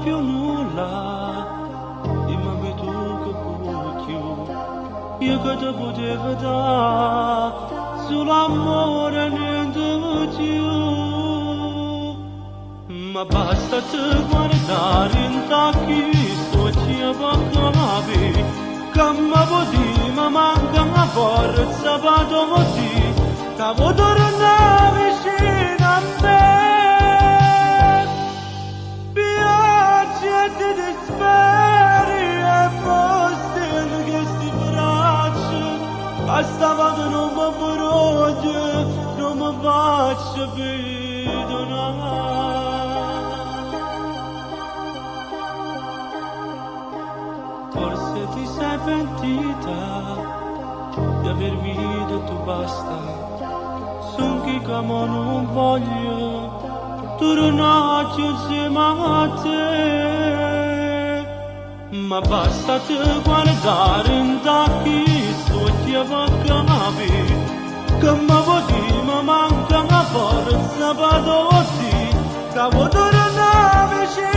più nulla, dimmi tu che puoi, io che ti potevo dare, solo amore niente più. Ma basta te guardare in tacchi, sto ci avvaccavi, che mi vodi, ma manca una forza, vado così, che vuoi tornare vicino a me. Piace ti speri e fosse che si braccia, basta vado non mi brucio, non mi faccio perdonare. Forse ti sei pentita di avermi detto basta, son chi come non voglio tornare insieme a te. Ma basta te guardare in tacchi, sto ti avvaccavi, che mi vodi ma manca una forza, vado così, che vuoi tornare vicino.